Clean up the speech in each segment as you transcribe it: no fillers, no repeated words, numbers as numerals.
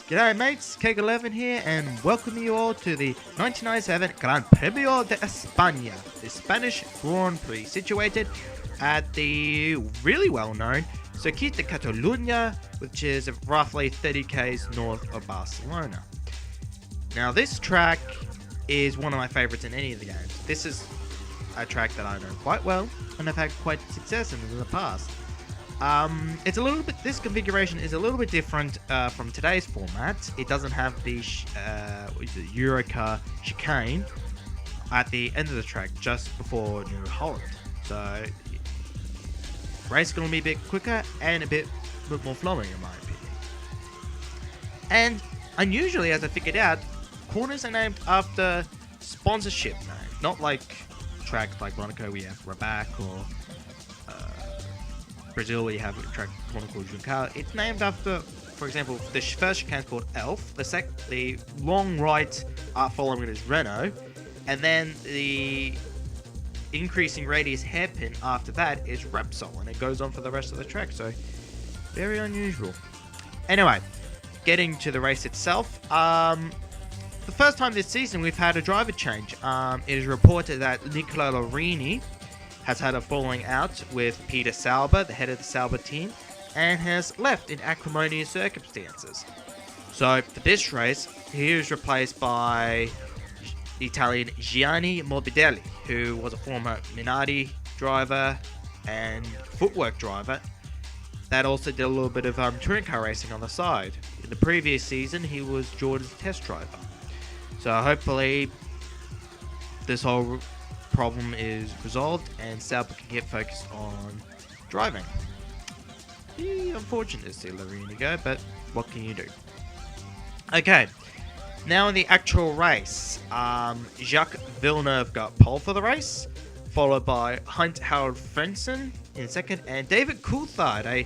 G'day mates, Levin here and welcome you all to the 1997 Gran Premio de España, the Spanish Grand Prix, situated at the really well-known Circuit de Catalunya, which is roughly 30 k's north of Barcelona. Now this track is one of my favorites in any of the games. This is a track that I know quite well and I've had quite success in the past. It's a little bit. This configuration is a little bit different from today's format. It doesn't have the Eurocar chicane at the end of the track, just before New Holland. So, race is going to be a bit quicker and a bit more flowing, in my opinion. And unusually, as I figured out, corners are named after sponsorship names, not like tracks like Monaco. We have Rabat or Brazil, where you have a track one called Juncal. It's named after, for example, the first chicane is called Elf, the long right following it is Renault, and then the increasing radius hairpin after that is Repsol, and it goes on for the rest of the track, so very unusual. Anyway, getting to the race itself, the first time this season we've had a driver change. It is reported that Nicola Lorini has had a falling out with Peter Sauber, the head of the Sauber team, and has left in acrimonious circumstances. So for this race, he was replaced by the Italian Gianni Morbidelli, who was a former Minardi driver and footwork driver that also did a little bit of touring car racing on the side. In the previous season, he was Jordan's test driver. So hopefully this whole problem is resolved and Sauber can get focused on driving. Unfortunate to see Lorini go, but what can you do? Okay, now in the actual race, Jacques Villeneuve got pole for the race, followed by Heinz-Harald Frentzen in second, and David Coulthard, a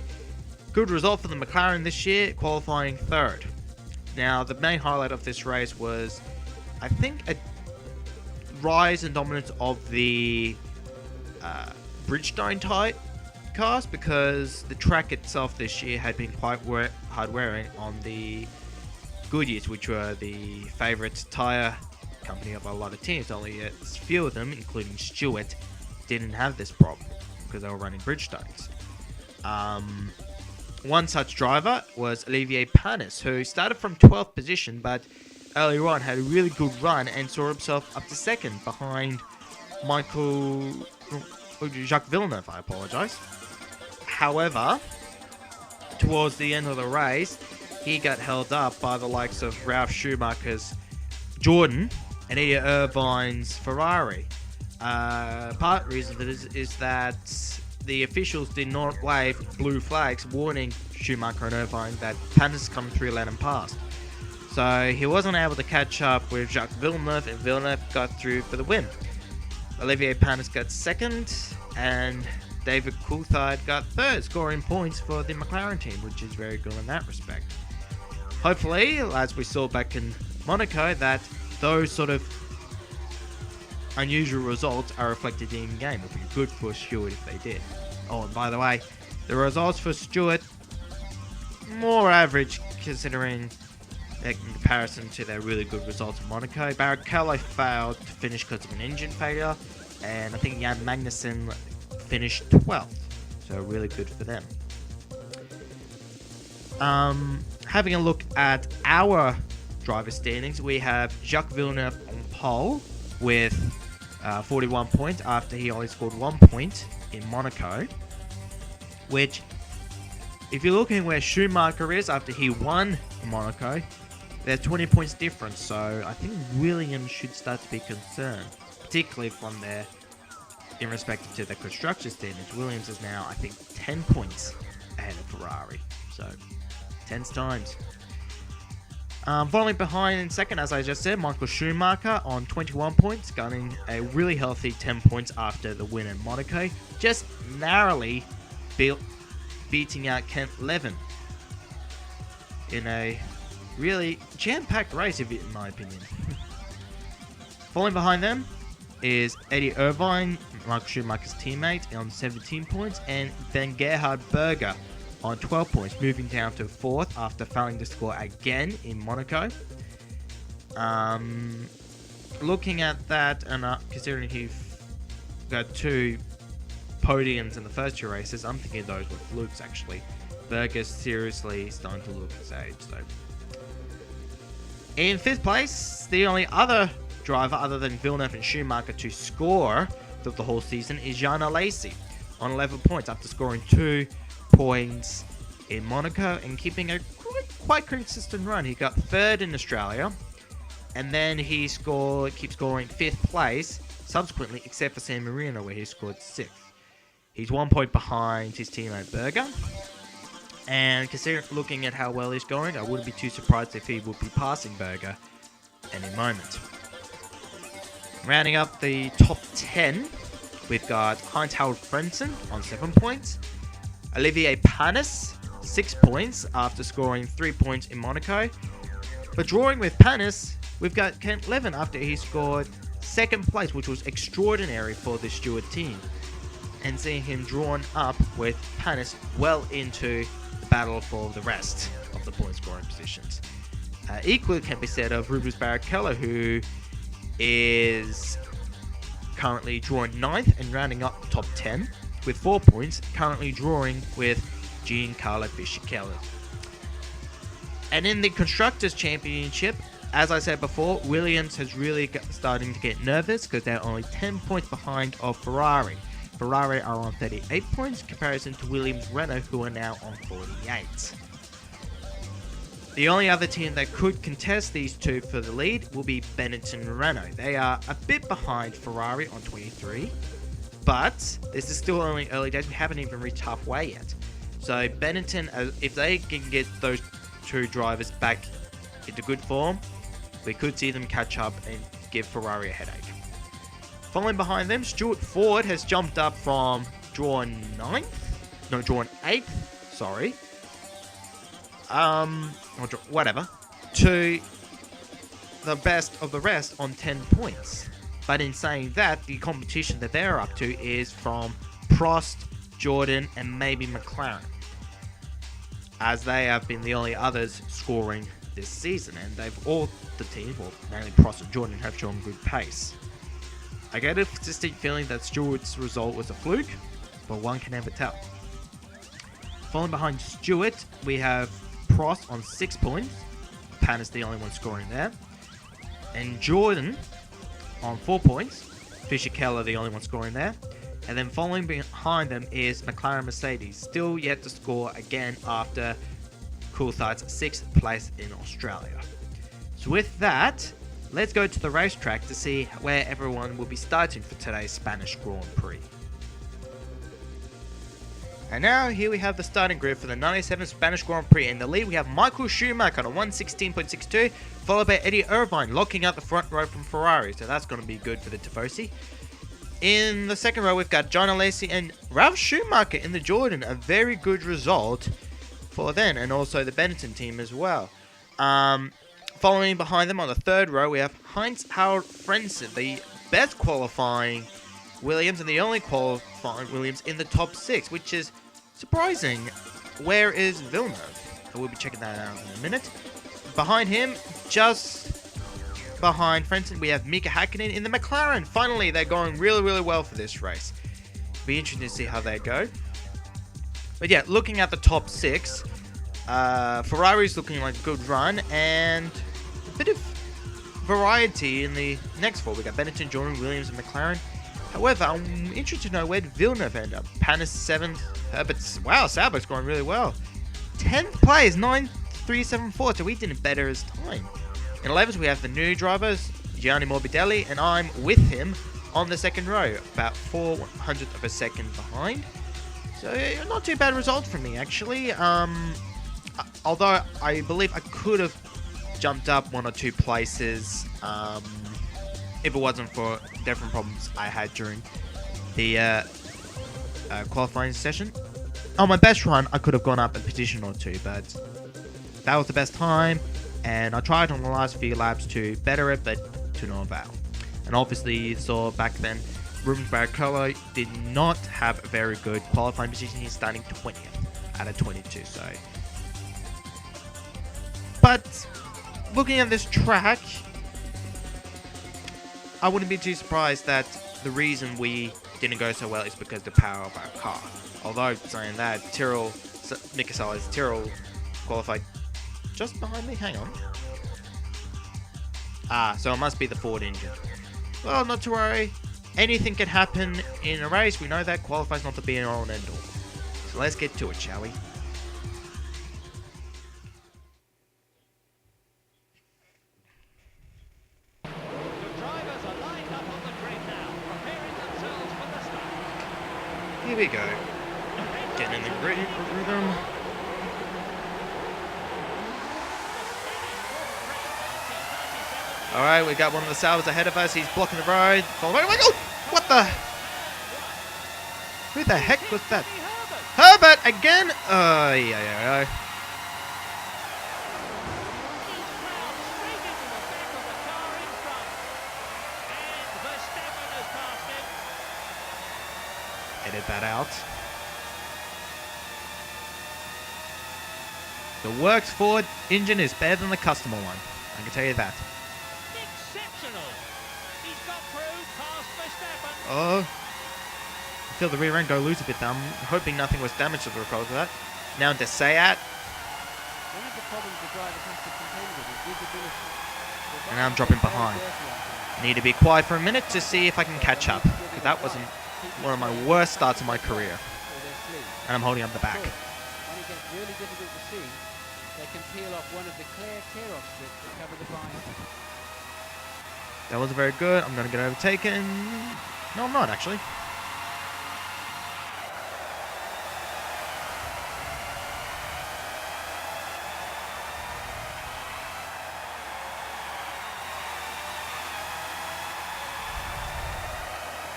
good result for the McLaren this year, qualifying third. Now, the main highlight of this race was, I think, a rise and dominance of the Bridgestone type cars, because the track itself this year had been quite hard wearing on the Goodyears, which were the favourite tyre company of a lot of teams. Only a few of them, including Stewart, didn't have this problem because they were running Bridgestones. One such driver was Olivier Panis, who started from 12th position, but earlier on had a really good run and saw himself up to second behind Jacques Villeneuve, I apologise. However, towards the end of the race, he got held up by the likes of Ralf Schumacher's Jordan and Eddie Irvine's Ferrari. Part reason for this is that the officials did not wave blue flags warning Schumacher and Irvine that Panis coming through let him pass. So he wasn't able to catch up with Jacques Villeneuve, and Villeneuve got through for the win. Olivier Panis got second, and David Coulthard got third, scoring points for the McLaren team, which is very good in that respect. Hopefully, as we saw back in Monaco, that those sort of unusual results are reflected in the game. It would be good for Stewart if they did. Oh, and by the way, the results for Stewart, more average considering in comparison to their really good results in Monaco. Barrichello failed to finish because of an engine failure, and I think Jan Magnussen finished 12th, so really good for them. Having a look at our driver standings, we have Jacques Villeneuve on pole with 41 points after he only scored 1 point in Monaco, which, if you're looking where Schumacher is after he won in Monaco, there's 20 points difference, so I think Williams should start to be concerned, particularly from their, in respect to the construction standards. Williams is now, I think, 10 points ahead of Ferrari, so 10 times. Following behind in second, as I just said, Michael Schumacher on 21 points, gunning a really healthy 10 points after the win in Monaco, just narrowly beating out Kent Levin in a really jam-packed race, in my opinion. Falling behind them is Eddie Irvine, Michael Schumacher's teammate, on 17 points, and then Gerhard Berger on 12 points, moving down to 4th after failing to score again in Monaco. Looking at that, and considering he got 2 podiums in the first 2 races, I'm thinking those were flukes actually. Berger's seriously starting to look his age. So, in 5th place, the only other driver other than Villeneuve and Schumacher to score the whole season is Jan Alesi on 11 points after scoring 2 points in Monaco and keeping a quite consistent run. He got 3rd in Australia, and then he keeps scoring 5th place subsequently, except for San Marino where he scored 6th. He's 1 point behind his teammate Berger. And considering looking at how well he's going, I wouldn't be too surprised if he would be passing Berger any moment. Rounding up the top 10, we've got Untitled Chapter on 7 points. Olivier Panis, 6 points after scoring 3 points in Monaco. But drawing with Panis, we've got Kent Levin after he scored 2nd place, which was extraordinary for the Stewart team. And seeing him drawn up with Panis well into the battle for the rest of the point scoring positions. Equally can be said of Rubens Barrichello, who is currently drawing 9th and rounding up the top 10 with 4 points, currently drawing with Giancarlo Fisichella. And in the Constructors' Championship, as I said before, Williams has really starting to get nervous because they're only 10 points behind of Ferrari. Ferrari are on 38 points in comparison to Williams Renault, who are now on 48. The only other team that could contest these two for the lead will be Benetton Renault. They are a bit behind Ferrari on 23, but this is still only early days. We haven't even reached halfway yet. So Benetton, if they can get those 2 drivers back into good form, we could see them catch up and give Ferrari a headache. Following behind them, Stewart Ford has jumped up from drawn 8th, sorry. Whatever, to the best of the rest on 10 points. But in saying that, the competition that they're up to is from Prost, Jordan, and maybe McLaren, as they have been the only others scoring this season, and all the teams, well, mainly Prost and Jordan, have shown good pace. I get a distinct feeling that Stewart's result was a fluke, but one can never tell. Following behind Stewart, we have Prost on 6 points. Pan is the only one scoring there. And Jordan on 4 points. Fisichella the only one scoring there. And then following behind them is McLaren Mercedes, still yet to score again after Coulthard's 6th place in Australia. So with that, let's go to the racetrack to see where everyone will be starting for today's Spanish Grand Prix. And now here we have the starting grid for the 97 Spanish Grand Prix. In the lead we have Michael Schumacher on a 1:16.62, followed by Eddie Irvine locking out the front row from Ferrari, so that's going to be good for the Tifosi. In the second row we've got John Alesi and Ralf Schumacher in the Jordan, a very good result for them, and also the Benetton team as well. Following behind them on the third row we have Heinz-Harald Frentzen, the best qualifying Williams and the only qualifying Williams in the top 6, which is surprising. Where is Villeneuve? We'll be checking that out in a minute. Behind him, just behind Frentzen, we have Mika Hakkinen in the McLaren. Finally, they're going really, really well for this race. Be interesting to see how they go. But yeah, looking at the top 6, Ferrari's looking like a good run, and a bit of variety in the next 4. We got Benetton, Jordan, Williams, and McLaren. However, I'm interested to know where did Villeneuve end up. Panis 7th, but wow, Sauber's going really well. 10th place, 9.374, so we didn't better his time. In 11th, we have the new drivers, Gianni Morbidelli, and I'm with him on the second row, about 400th of a second behind. So not too bad result for me, actually. Although I believe I could have jumped up 1 or 2 places if it wasn't for different problems I had during the qualifying session. On my best run, I could have gone up a position or 2, but that was the best time, and I tried on the last few laps to better it, but to no avail. And obviously you saw back then Rubens Barrichello did not have a very good qualifying position. He's starting 20th out of 22. So, but looking at this track, I wouldn't be too surprised that the reason we didn't go so well is because of the power of our car. Although saying that, Nick Tyrrell qualified just behind me. Hang on. So it must be the Ford engine. Well, not to worry. Anything can happen in a race. We know that qualifies not to be an all and end all. So let's get to it, shall we? The drivers are lined up on the grid now, preparing themselves for the start. Here we go. Getting in the rhythm. Alright, we got one of the Salvas ahead of us. He's blocking the road. Oh my god! What the? Who the heck was that? Herbert again? Oh, yeah. Edit that out. The works Ford engine is better than the customer one. I can tell you that. Oh, I feel the rear end go loose a bit. I'm hoping nothing was damaged as a result of that. Now into Sayat. One of the problems the drivers have to contend with is visibility. And now I'm dropping behind. Need to be quiet for a minute to see if I can catch up. Because that wasn't one of my worst starts of my career. And I'm holding up the back. When it gets really difficult to see, they can peel off one of the clear tear-off strips that cover the bind. That wasn't very good. I'm going to get overtaken. No, I'm not, actually.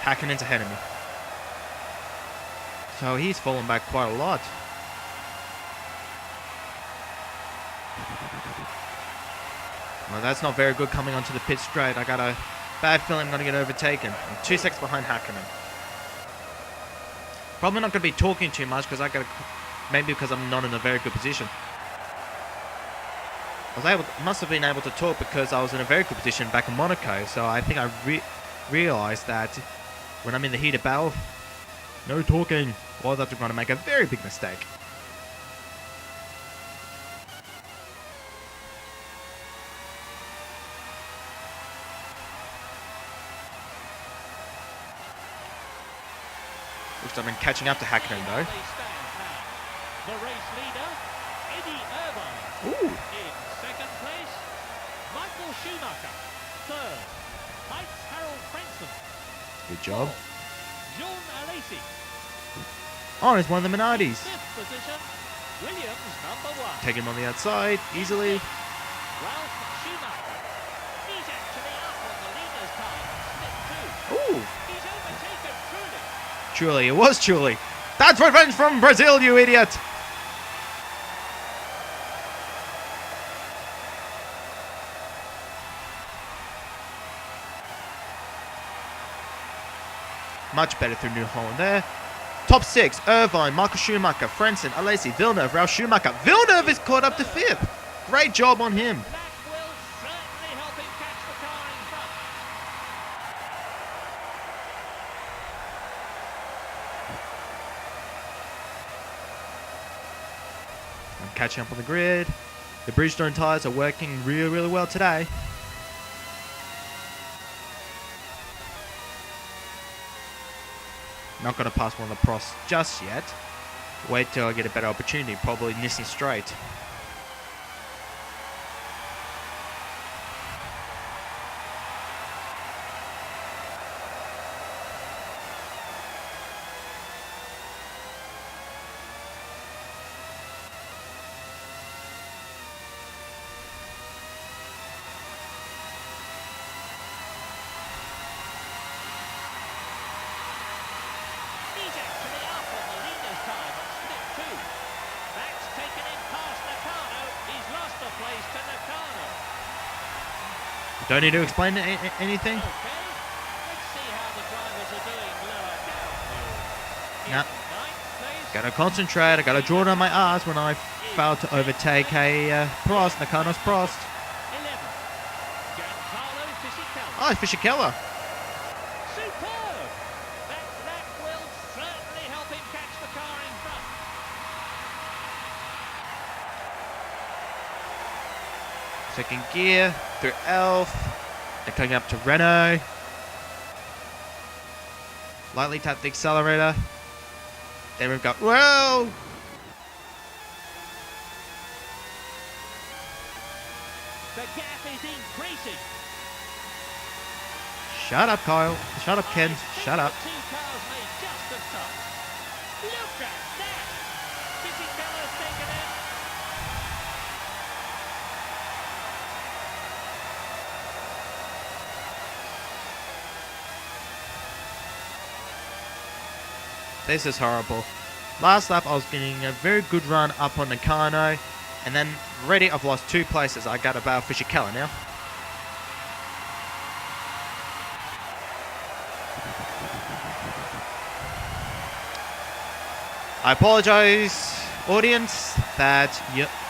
Häkkinen's ahead of me. So he's fallen back quite a lot. Well, that's not very good coming onto the pit straight. I got a bad feeling I'm going to get overtaken. I'm 2 seconds behind Häkkinen. Probably not going to be talking too much because maybe because I'm not in a very good position. Must have been able to talk because I was in a very good position back in Monaco. So I think I realized that when I'm in the heat of battle, no talking, or that I'm going to make a very big mistake. Looks like I've been catching up to Häkkinen though. The race leader, Eddie Irvine. Ooh. In second place, Michael Schumacher. Third, Heitz Harold Frenson. Good job. John Alesi. Oh, it's one of the Minardis. Fifth position, Williams number 1. Take him on the outside easily. Ralph Schumacher. He's actually up on the leader's time, slip 2. Ooh. He's overtaken Truly. Truly, it was Truly. That's revenge from Brazil, you idiot. Much better through New Holland there. Top 6, Irvine, Michael Schumacher, Frenson, Alesi, Villeneuve, Ralph Schumacher. Villeneuve is caught up to 5th. Great job on him. That will certainly help him catch the car in front. I'm catching up on the grid. The Bridgestone tyres are working really, really well today. Not going to pass one of the pros just yet. Wait till I get a better opportunity, probably Nissan straight. He's actually up on the leader's time at slip 2. That's taken him past Nakano. He's lost the place to Nakano. Don't need to explain anything. Okay, let's see how the drivers are doing Nah. Ninth place. Gotta concentrate. I gotta draw down my R's when I failed to overtake a Prost, Nakano's Prost. 11. Giancarlo Fisichella. Oh, it's Fisichella. Superb! That will certainly help him catch the car in front. Second gear through Elf. They're coming up to Renault. Lightly tap the accelerator. Then we've got whoa! The gap is increasing. Shut up, Kyle. Shut up, Ken. I think Shut up. the two cars may just have touched. Look at that! Fisichella's taken it. This is horrible. Last lap, I was getting a very good run up on Nakano, and then already I've lost 2 places. I got about Fisichella now. I apologize, audience, that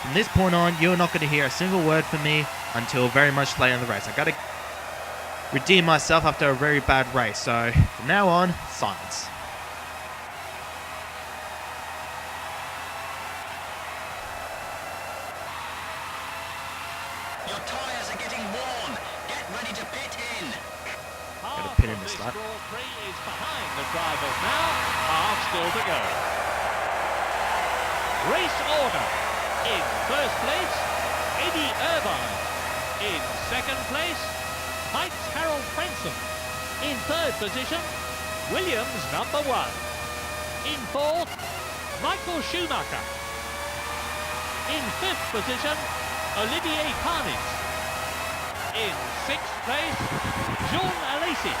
from this point on, you're not going to hear a single word from me until very much later in the race. I got to redeem myself after a very bad race, so from now on, silence. Your tyres are getting worn. Get ready to pit in. Half pin in of this this lap. Grand Prix is behind the drivers now. Half still to go. Race order. In first place, Eddie Irvine. In second place, Heights Harold Frenson. In third position, Williams number 1. In fourth, Michael Schumacher. In fifth position, Olivier Panis. In sixth place, Jean Alesi.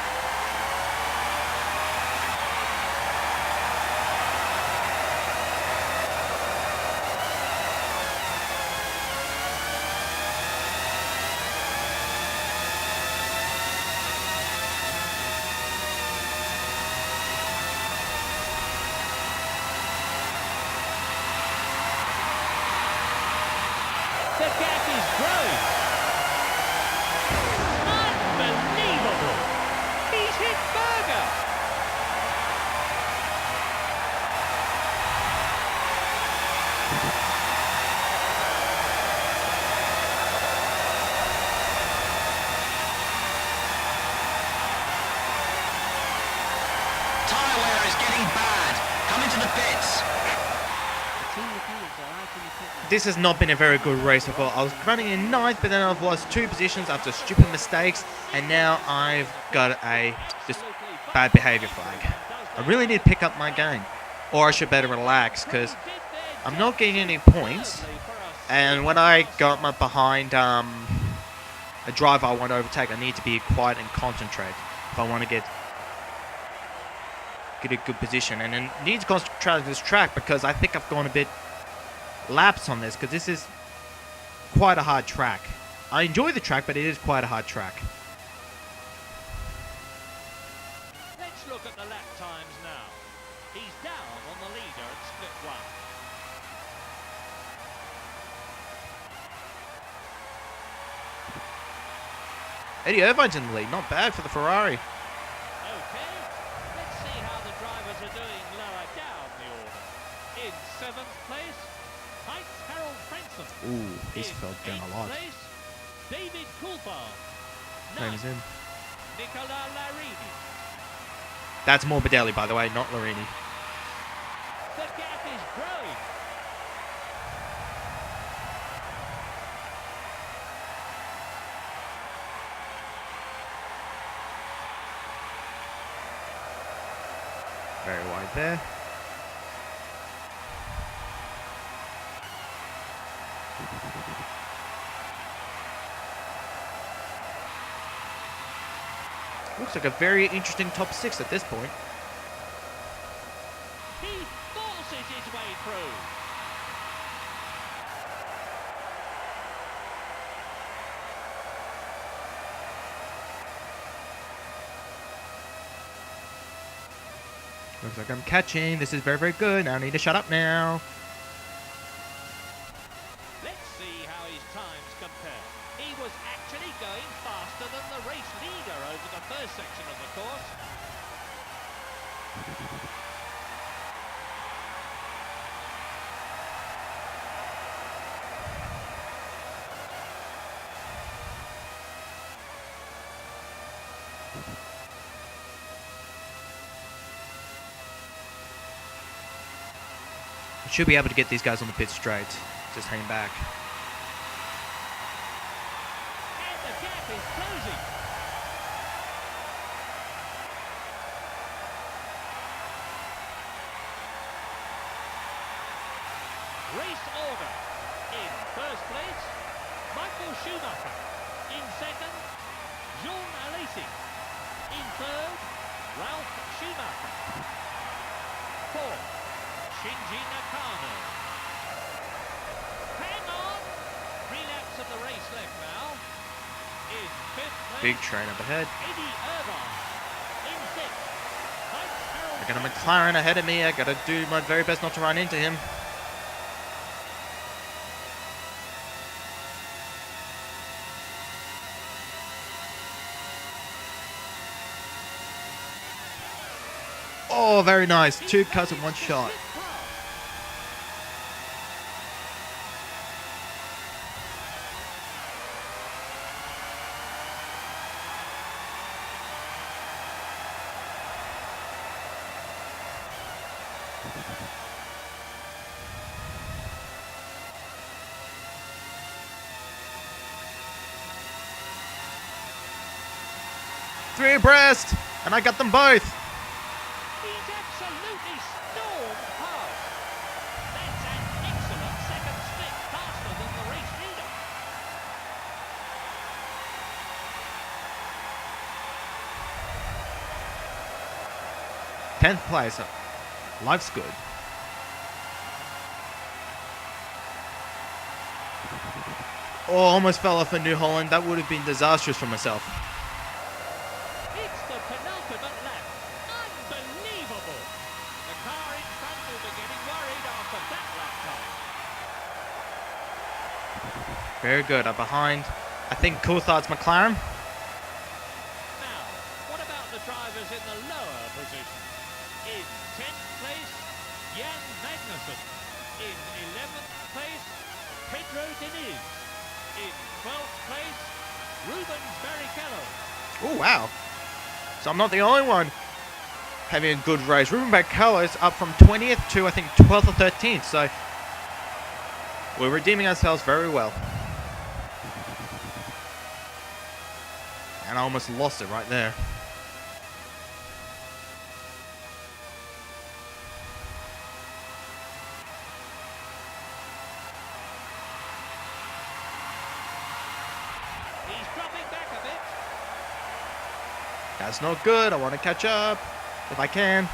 The gap is growing. Unbelievable! He's hit Berger. Tyre wear is getting bad. Come into the pits. The team mechanics are out in the pit lane. This has not been a very good race so far. I was running in 9th, but then I've lost 2 positions after stupid mistakes, and now I've got a just bad behavior flag. I really need to pick up my game, or I should better relax, because I'm not getting any points, and when I got my behind a driver I want to overtake, I need to be quiet and concentrate if I want to get a good position. And then need to concentrate on this track, because I think I've gone a bit lapse on this, because this is quite a hard track. I enjoy the track, but it is quite a hard track. Let's look at the lap times now. He's down on the leader at split 1. Eddie Irvine's in the lead, not bad for the Ferrari. Okay, let's see how the drivers are doing lower down the order. In 7th place, Heights Harold Frenson. Ooh, he's In fell down a 8th lot. place, David Coulthard. Same as 9th, him. Nicola Larini. That's Morbidelli, by the way, not Larini. The gap is growing. Very wide there. Looks like a very interesting top 6 at this point. He forces his way through. Looks like I'm catching. This is very, very good. Now I need to shut up now. Let's see how his times compare. He was actually going faster than the race leader over the first section of the course. Should be able to get these guys on the pit straight. Just hang back. And the gap is closing. Race order. In first place, Michael Schumacher. In second, Jean Alesi. In third, Ralph Schumacher. Fourth, Shinji Nakano. Hang on! 3 laps of the race left now. In fifth place, Big train up ahead. Eddie Irvine. In sixth, Mike Harold. I got a McLaren ahead of me. I gotta do my very best not to run into him. Oh, very nice. 2 cuts in 1 shot. Three abreast, and I got them both. He's absolutely stormed past. That's an excellent second split, faster than the race leader. Tenth place. Life's good. Oh, almost fell off in New Holland. That would have been disastrous for myself. It's the penultimate lap. Unbelievable. The car in front will be getting worried after that lap time. Very good. I'm behind. I think Coulthard's McLaren. Now, what about the drivers in the lower position? In 10th place, Jan Magnussen. In 11th place, Pedro Diniz. In 12th place, Rubens Barrichello. Oh, wow. So I'm not the only one having a good race. Ruben Barrichello is up from 20th to, I think, 12th or 13th. So we're redeeming ourselves very well. And I almost lost it right there. He's dropping back a bit. That's not good. I want to catch up if I can.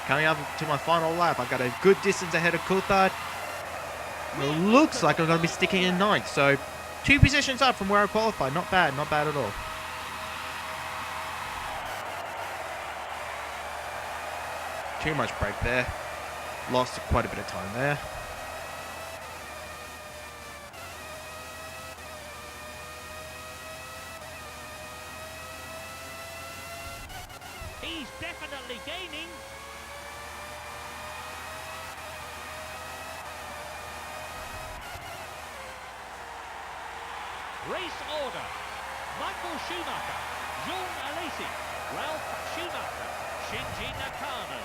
Coming up to my final lap, I've got a good distance ahead of Coulthard. It looks like I'm going to be sticking in 9th, so 2 positions up from where I qualified. Not bad at all. Too much brake there. Lost quite a bit of time there. He's definitely gaining. Race order. Michael Schumacher, Jean Alesi, Ralph Schumacher, Shinji Nakano.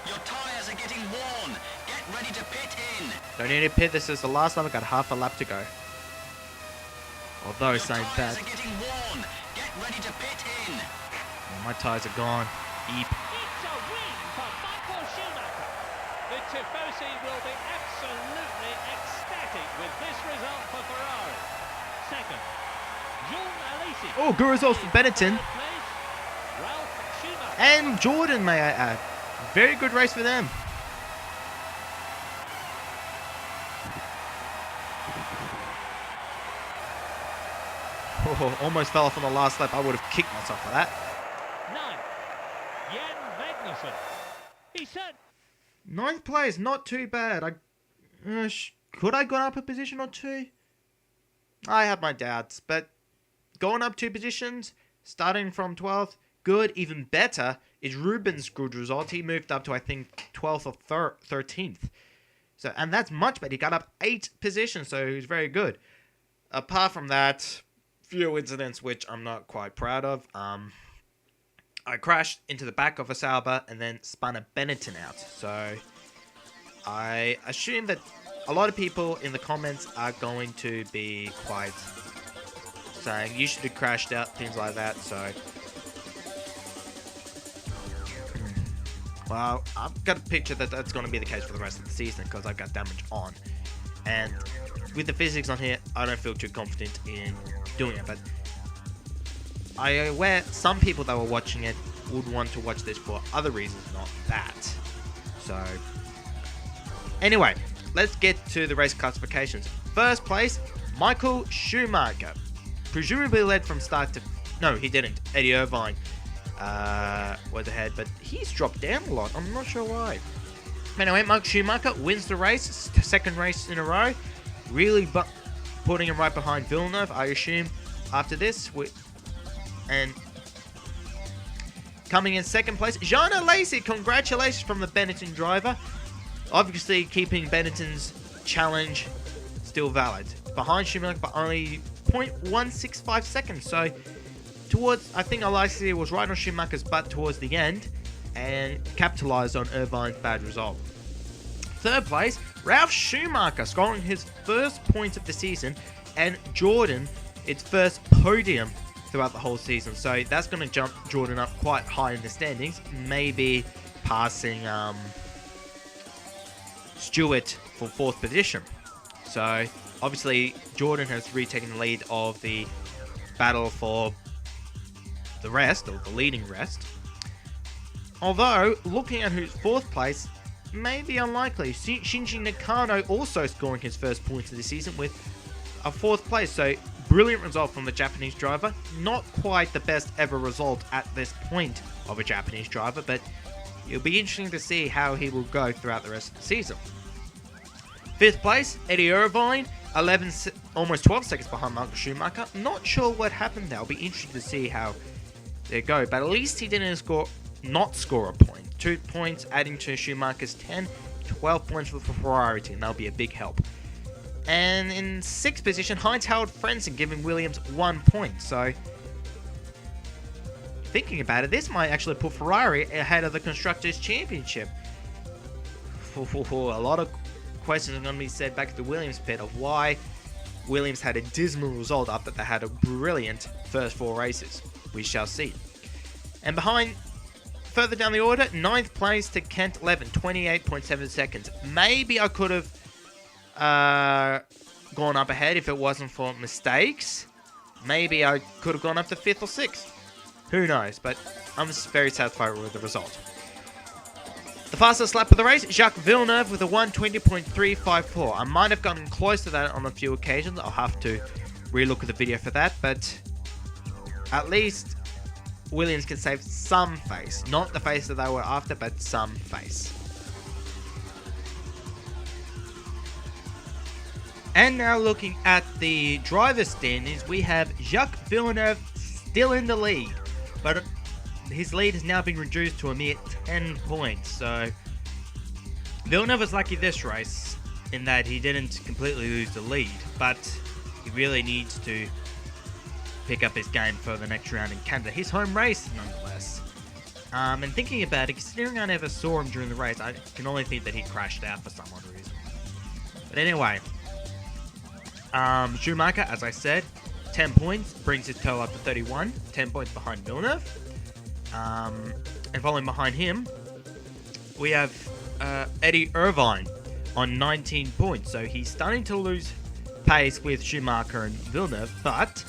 Your tyres are getting worn. Get ready to pit in. Don't need to pit. This is the last lap. I've got half a lap to go. Although Your saying tyres that, are getting worn. Get ready to pit in. my tyres are gone. Eep. It's a win for Michael Schumacher. The Tifosi will be absolutely ecstatic with this result for Ferrari. Second, Jean Alesi. Oh, good results for Benetton. Third place, Ralph Schumacher. And Jordan, may I add. Very good race for them. Oh, almost fell off on the last lap. I would have kicked myself for that. 9. Jan Magnussen. He said. 9th place, not too bad. Could I gone up a position or two? I have my doubts, but going up 2 positions, starting from 12th, good. Even better is Rubens' good result. He moved up to, I think, 12th or 13th. So, and that's much better. He got up 8 positions, so he's very good. Apart from that, few incidents which I'm not quite proud of. I crashed into the back of a Sauber and then spun a Benetton out. So I assume that a lot of people in the comments are going to be quite saying you should have crashed out, things like that. So, well, I've got a picture that that's going to be the case for the rest of the season because I've got damage on. And with the physics on here, I don't feel too confident in doing it. But I am aware some people that were watching it would want to watch this for other reasons, not that. So, anyway, let's get to the race classifications. First place, Michael Schumacher. Presumably led from start to... No, he didn't. Eddie Irvine was ahead, but he's dropped down a lot. I'm not sure why. Anyway, Michael Schumacher wins the race. Second race in a row. Really putting him right behind Villeneuve, I assume, after this. And coming in second place, Jean Alesi. Congratulations from the Benetton driver. Obviously, keeping Benetton's challenge still valid. Behind Schumacher by only 0.165 seconds. So, towards, I think Alesi was right on Schumacher's butt towards the end and capitalized on Irvine's bad result. Third place, Ralf Schumacher scoring his first points of the season, and Jordan its first podium throughout the whole season. So that's going to jump Jordan up quite high in the standings, maybe passing Stewart for 4th position. So obviously Jordan has retaken the lead of the battle for the rest, or the leading rest. Although, looking at who's 4th place, may be unlikely. Shinji Nakano also scoring his first points of the season with a 4th place. So, brilliant result from the Japanese driver. Not quite the best ever result at this point of a Japanese driver, but it'll be interesting to see how he will go throughout the rest of the season. 5th place, Eddie Irvine, almost 12 seconds behind Michael Schumacher. Not sure what happened there. I'll be interested to see how they go, but at least he didn't not score a point. 2 points adding to Schumacher's 10, 12 points for the Ferrari team. That'll be a big help. And in 6th position, Heinz-Harald Frentzen giving Williams 1 point. So, thinking about it, this might actually put Ferrari ahead of the Constructors' Championship. A lot of questions are going to be said back at the Williams pit of why Williams had a dismal result after they had a brilliant first 4 races. We shall see. And behind, further down the order, 9th place to Kent Levin, 28.7 seconds. Maybe I could have gone up ahead if it wasn't for mistakes. Maybe I could have gone up to 5th or 6th. Who knows, but I'm very satisfied with the result. The fastest lap of the race, Jacques Villeneuve with a 1:20.354. I might have gotten close to that on a few occasions. I'll have to relook at the video for that, but at least Williams can save some face. Not the face that they were after, but some face. And now looking at the driver standings, we have Jacques Villeneuve still in the lead, but his lead has now been reduced to a mere 10 points. So Villeneuve was lucky this race in that he didn't completely lose the lead, but he really needs to pick up his game for the next round in Canada. His home race, nonetheless. And thinking about it, considering I never saw him during the race, I can only think that he crashed out for some odd reason. But anyway, Schumacher, as I said, 10 points, brings his total up to 31, 10 points behind Villeneuve. And following behind him, we have Eddie Irvine on 19 points. So he's starting to lose pace with Schumacher and Villeneuve, but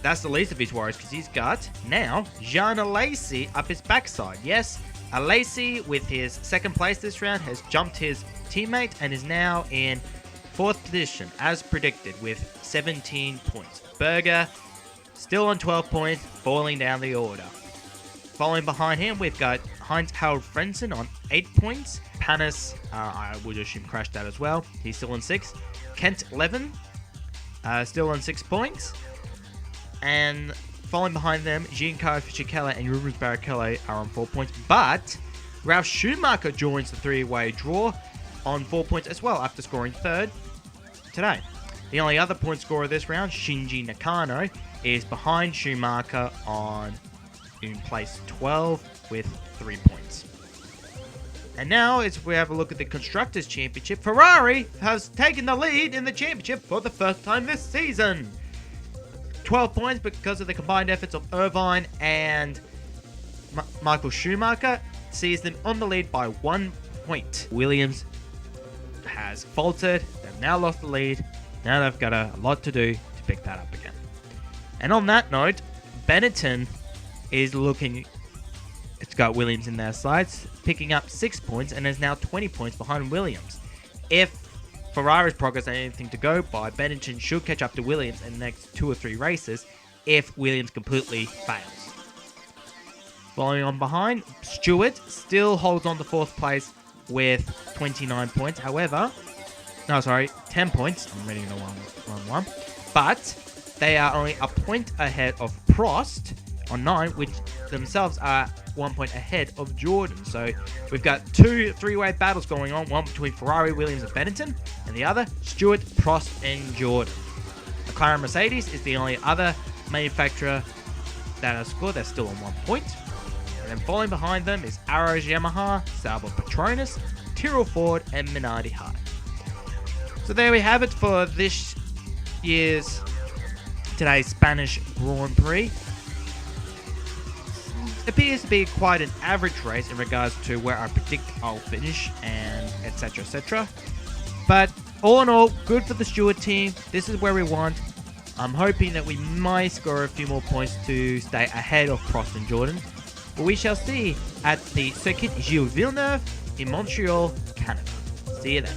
that's the least of his worries because he's got now Jean Alesi up his backside. Yes, Alesi, with his second place this round, has jumped his teammate and is now in 4th position, as predicted, with 17 points. Berger, still on 12 points, falling down the order. Following behind him, we've got Heinz-Harald Frentzen on 8 points. Panis, I would assume, crashed out as well. He's still on 6. Kent Levin, still on 6 points. And following behind them, Giancarlo Fisichella and Rubens Barrichello are on 4 points. But Ralf Schumacher joins the three-way draw on 4 points as well, after scoring 3rd today. The only other point scorer this round, Shinji Nakano, is behind Schumacher in place 12 with 3 points. And now, as we have a look at the Constructors' Championship, Ferrari has taken the lead in the championship for the first time this season. 12 points because of the combined efforts of Irvine and Michael Schumacher sees them on the lead by 1 point. Williams has faltered. They've now lost the lead. Now they've got a lot to do to pick that up again. And on that note, Benetton is looking... It's got Williams in their sights, picking up 6 points and is now 20 points behind Williams. If Ferrari's progress is anything to go by, Benetton should catch up to Williams in the next 2 or 3 races if Williams completely fails. Following on behind, Stewart still holds on to 4th place with 29 points. However, 10 points. I'm reading the wrong one. But they are only a point ahead of Prost on 9, which themselves are 1 point ahead of Jordan. So we've got 2 three-way battles going on, one between Ferrari, Williams, and Benetton, and the other, Stewart, Prost, and Jordan. McLaren Mercedes is the only other manufacturer that has scored. They're still on 1 point. And then following behind them is Arrows Yamaha, Sauber Petronas, Tyrrell Ford, and Minardi High. So there we have it for this year's today's Spanish Grand Prix. Appears to be quite an average race in regards to where I predict I'll finish and etc, etc. But all in all, good for the Stewart team. This is where we want. I'm hoping that we might score a few more points to stay ahead of Prost and Jordan. But we shall see at the Circuit Gilles Villeneuve in Montreal, Canada. See you then.